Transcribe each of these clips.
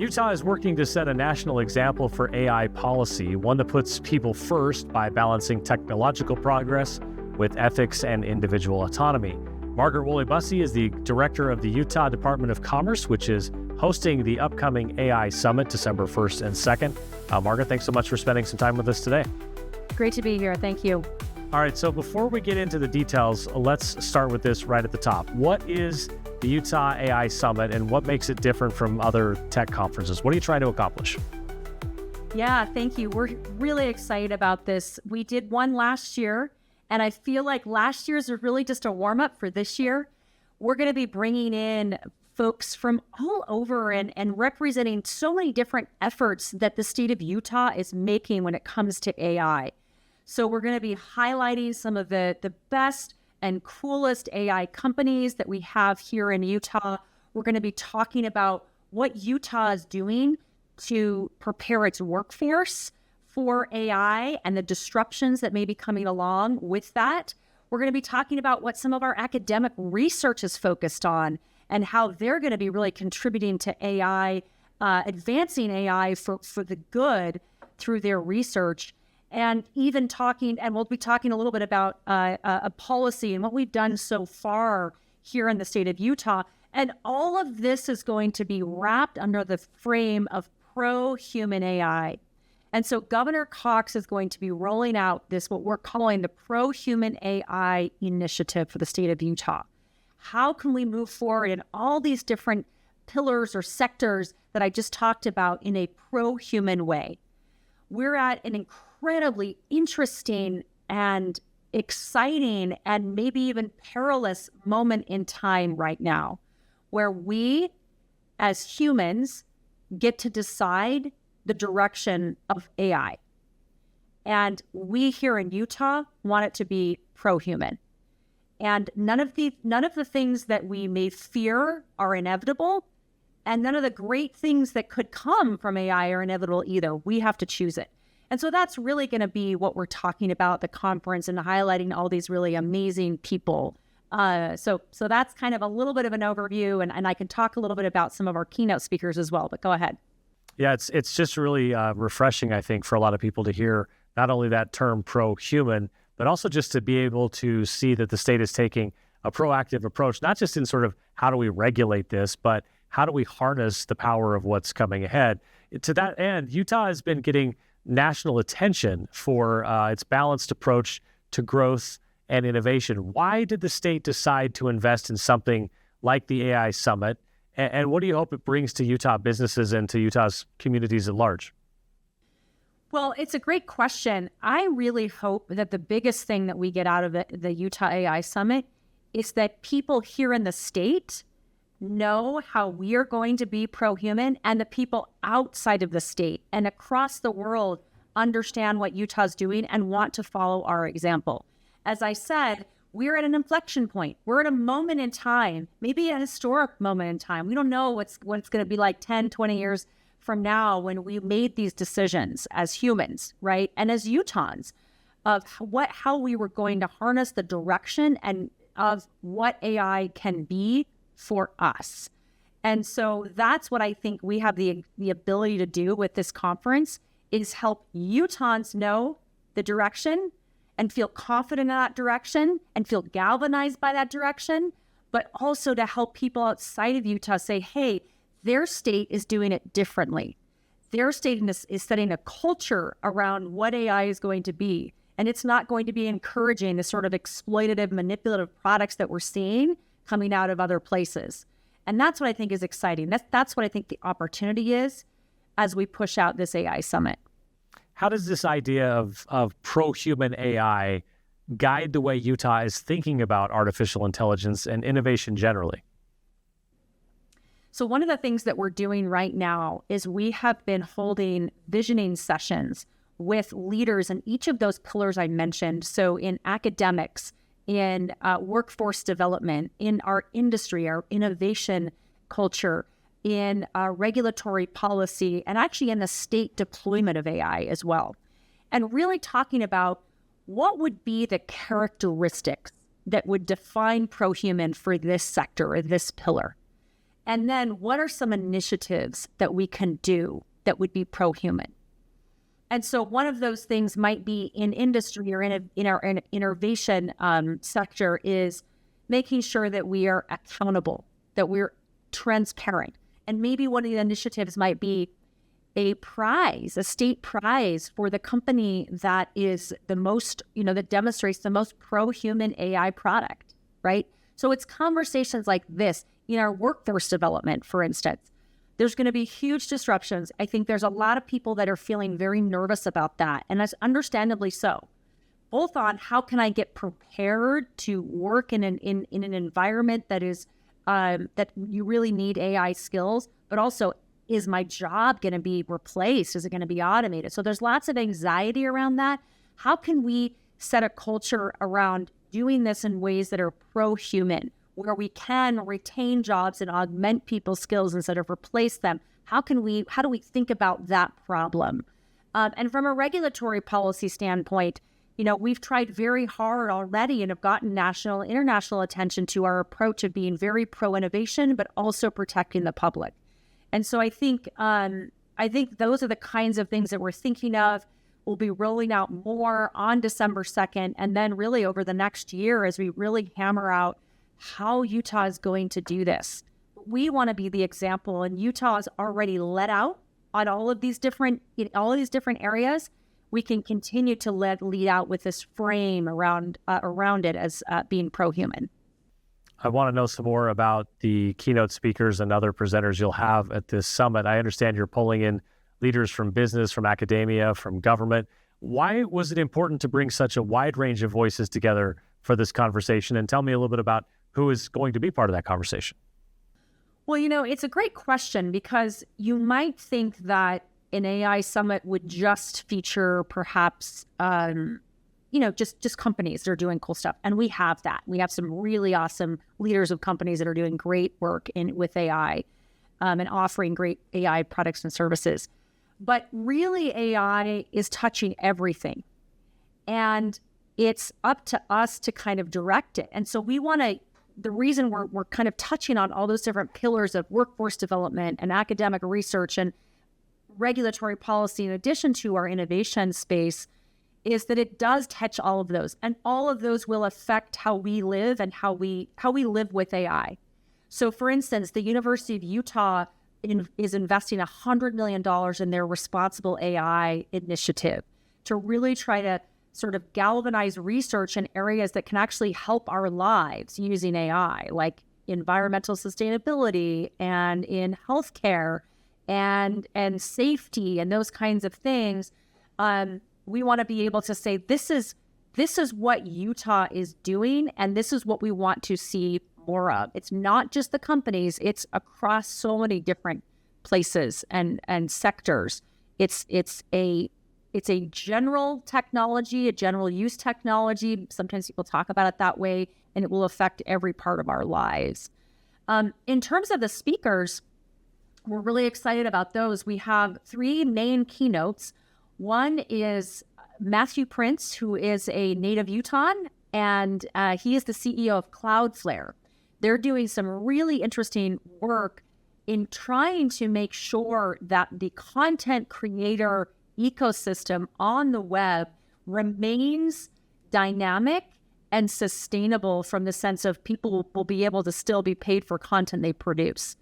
Utah is working to set a national example for AI policy, one that puts people first by balancing technological progress with ethics and individual autonomy. Margaret Busse is the director of the Utah Department of Commerce, which is hosting the upcoming AI Summit December 1st and 2nd. Margaret, thanks so much for spending some time with us today. Great to be here. Thank you. All right, so before we get into the details, let's start with this right at the top. What is the Utah AI Summit and what makes it different from other tech conferences? What are you trying to accomplish? Yeah, thank you. We're really excited about this. We did one last year, and I feel like last year's is really just a warm-up for this year. We're going to be bringing in folks from all over and representing so many different efforts that the state of Utah is making when it comes to AI. So we're going to be highlighting some of the best and coolest AI companies that we have here in Utah. We're going to be talking about what Utah is doing to prepare its workforce for AI and the disruptions that may be coming along with that. We're going to be talking about what some of our academic research is focused on and how they're going to be really contributing to AI, advancing AI for the good through their research. And even talking, and we'll be talking a little bit about a policy and what we've done so far here in the state of Utah. And all of this is going to be wrapped under the frame of pro-human AI. And so Governor Cox is going to be rolling out this, what we're calling the Pro-Human AI Initiative for the state of Utah. How can we move forward in all these different pillars or sectors that I just talked about in a pro-human way? We're at an incredibly interesting and exciting and maybe even perilous moment in time right now, where we as humans get to decide the direction of AI. And we here in Utah want it to be pro-human. And none of the things that we may fear are inevitable, and none of the great things that could come from AI are inevitable either. We have to choose it. And so that's really going to be what we're talking about at the conference and highlighting all these really amazing people. So that's kind of a little bit of an overview, and I can talk a little bit about some of our keynote speakers as well, but go ahead. Yeah, it's just really refreshing, I think, for a lot of people to hear not only that term pro-human, but also just to be able to see that the state is taking a proactive approach, not just in sort of how do we regulate this, but how do we harness the power of what's coming ahead. To that end, Utah has been getting national attention for its balanced approach to growth and innovation. Why did the state decide to invest in something like the AI Summit? And what do you hope it brings to Utah businesses and to Utah's communities at large? Well, it's a great question. I really hope that the biggest thing that we get out of the Utah AI Summit is that people here in the state know how we are going to be pro-human, and the people outside of the state and across the world understand what Utah's doing and want to follow our example. As I said, we're at an inflection point. We're at a moment in time, maybe a historic moment in time. We don't know what it's going to be like 10, 20 years from now when we made these decisions as humans, right? And as Utahns of how we were going to harness the direction and of what AI can be for us. And so that's what I think we have the ability to do with this conference is help Utahns know the direction and feel confident in that direction and feel galvanized by that direction, but also to help people outside of Utah say, hey, their state is doing it differently. Their state is setting a culture around what AI is going to be. And it's not going to be encouraging the sort of exploitative, manipulative products that we're seeing coming out of other places. And that's what I think is exciting. That's what I think the opportunity is as we push out this AI Summit. How does this idea of pro-human AI guide the way Utah is thinking about artificial intelligence and innovation generally? So one of the things that we're doing right now is we have been holding visioning sessions with leaders in each of those pillars I mentioned. So in academics, in workforce development, in our industry, our innovation culture, in regulatory policy, and actually in the state deployment of AI as well. And really talking about what would be the characteristics that would define pro-human for this sector or this pillar. And then what are some initiatives that we can do that would be pro-human? And so one of those things might be in industry or in our innovation sector is making sure that we are accountable, that we're transparent. And maybe one of the initiatives might be a prize, a state prize for the company that is the most, that demonstrates the most pro-human AI product, right? So it's conversations like this in our workforce development, for instance. There's going to be huge disruptions. I think there's a lot of people that are feeling very nervous about that, and that's understandably so. Both on how can I get prepared to work in an environment that is that you really need AI skills, but also is my job going to be replaced? Is it going to be automated? So there's lots of anxiety around that. How can we set a culture around doing this in ways that are pro-human, where we can retain jobs and augment people's skills instead of replace them? How do we think about that problem? And from a regulatory policy standpoint, we've tried very hard already and have gotten national and international attention to our approach of being very pro-innovation, but also protecting the public. And so I think those are the kinds of things that we're thinking of. We'll be rolling out more on December 2nd, and then really over the next year as we really hammer out how Utah is going to do this. We want to be the example, and Utah has already let out on all of these different areas. We can continue to lead out with this frame around it as being pro-human. I want to know some more about the keynote speakers and other presenters you'll have at this summit. I understand you're pulling in leaders from business, from academia, from government. Why was it important to bring such a wide range of voices together for this conversation? And tell me a little bit about who is going to be part of that conversation. Well, it's a great question, because you might think that an AI summit would just feature perhaps, just companies that are doing cool stuff. And we have that. We have some really awesome leaders of companies that are doing great work with AI and offering great AI products and services. But really, AI is touching everything. And it's up to us to kind of direct it. And so the reason we're kind of touching on all those different pillars of workforce development and academic research and regulatory policy, in addition to our innovation space, is that it does touch all of those. And all of those will affect how we live and how we live with AI. So for instance, the University of Utah is investing $100 million in their responsible AI initiative to really try to sort of galvanize research in areas that can actually help our lives using AI, like environmental sustainability and in healthcare and safety and those kinds of things. We want to be able to say, this is what Utah is doing, and this is what we want to see more of. It's not just the companies, it's across so many different places and sectors. It's a general technology, a general use technology. Sometimes people talk about it that way, and it will affect every part of our lives. In terms of the speakers, we're really excited about those. We have 3 main keynotes. One is Matthew Prince, who is a native Utahn, and he is the CEO of Cloudflare. They're doing some really interesting work in trying to make sure that the content creator ecosystem on the web remains dynamic and sustainable, from the sense of people will be able to still be paid for content they produce.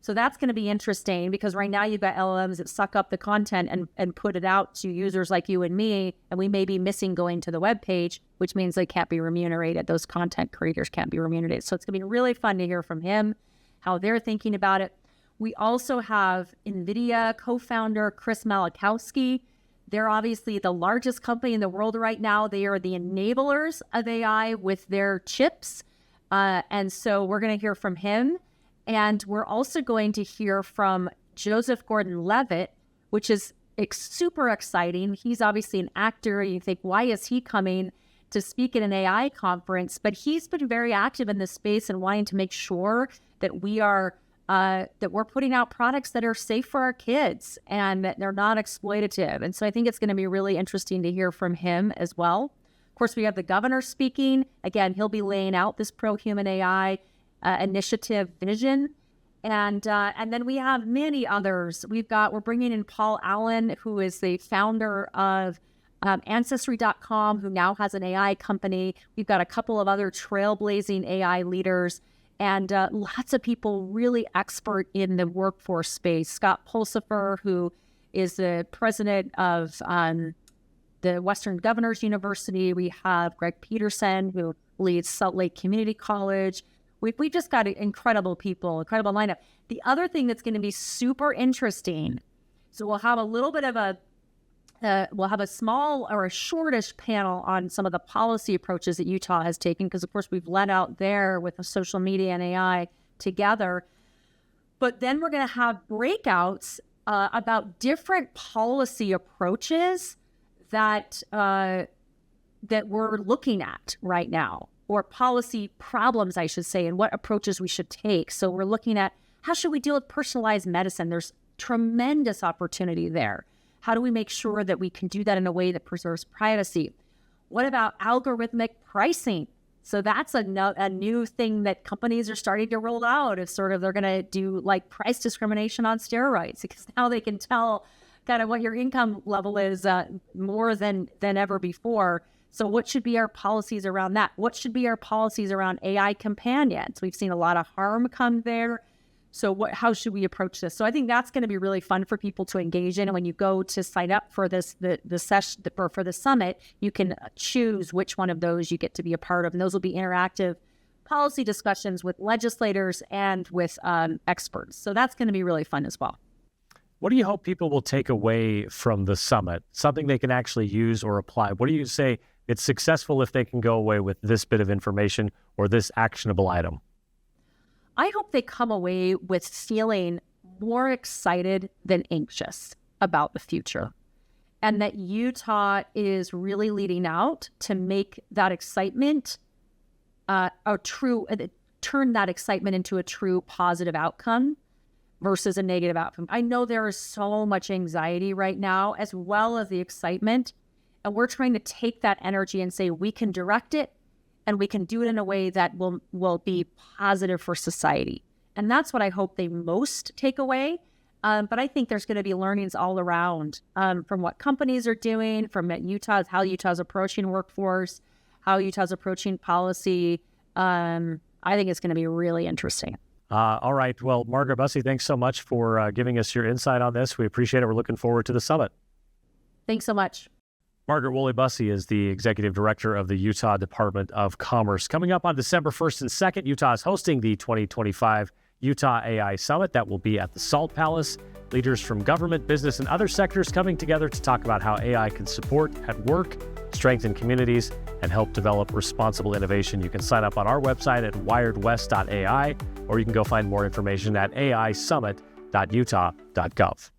So that's going to be interesting, because right now you've got LLMs that suck up the content and put it out to users like you and me, and we may be missing going to the web page, which means they can't be remunerated. Those content creators can't be remunerated. So it's going to be really fun to hear from him, how they're thinking about it. We also have NVIDIA co-founder Chris Malachowsky. They're obviously the largest company in the world right now. They are the enablers of AI with their chips. And so we're going to hear from him. And we're also going to hear from Joseph Gordon-Levitt, which is super exciting. He's obviously an actor. You think, why is he coming to speak at an AI conference? But he's been very active in this space and wanting to make sure that we're putting out products that are safe for our kids and that they're not exploitative. And so I think it's going to be really interesting to hear from him as well. Of course, we have the governor speaking. Again, he'll be laying out this pro-human AI initiative vision. And then we have many others. We're bringing in Paul Allen, who is the founder of Ancestry.com, who now has an AI company. We've got a couple of other trailblazing AI leaders and lots of people really expert in the workforce space. Scott Pulsifer, who is the president of the Western Governors University. We have Greg Peterson, who leads Salt Lake Community College. We've just got incredible people, incredible lineup. The other thing that's going to be super interesting, so we'll have a little bit of we'll have a small or a shortish panel on some of the policy approaches that Utah has taken, because of course we've led out there with the social media and AI together. But then we're going to have breakouts about different policy approaches that we're looking at right now, or policy problems, I should say, and what approaches we should take. So we're looking at how should we deal with personalized medicine? There's tremendous opportunity there. How do we make sure that we can do that in a way that preserves privacy? What about algorithmic pricing? So that's a new thing that companies are starting to roll out. Is sort of they're going to do like price discrimination on steroids, because now they can tell kind of what your income level is more than ever before. So what should be our policies around that? What should be our policies around AI companions? We've seen a lot of harm come there. So how should we approach this? So I think that's going to be really fun for people to engage in. And when you go to sign up for the session for the summit, you can choose which one of those you get to be a part of. And those will be interactive policy discussions with legislators and with experts. So that's going to be really fun as well. What do you hope people will take away from the summit? Something they can actually use or apply? What do you say it's successful if they can go away with this bit of information or this actionable item? I hope they come away with feeling more excited than anxious about the future, and that Utah is really leading out to make that excitement turn that excitement into a true positive outcome versus a negative outcome. I know there is so much anxiety right now, as well as the excitement, and we're trying to take that energy and say we can direct it, and we can do it in a way that will be positive for society. And that's what I hope they most take away. But I think there's going to be learnings all around from what companies are doing, from how Utah's approaching workforce, how Utah's approaching policy. I think it's going to be really interesting. All right. Well, Margaret Busse, thanks so much for giving us your insight on this. We appreciate it. We're looking forward to the summit. Thanks so much. Margaret Woolley Busse is the Executive Director of the Utah Department of Commerce. Coming up on December 1st and 2nd, Utah is hosting the 2025 Utah AI Summit. That will be at the Salt Palace. Leaders from government, business, and other sectors coming together to talk about how AI can support at work, strengthen communities, and help develop responsible innovation. You can sign up on our website at wiredwest.ai, or you can go find more information at aisummit.utah.gov.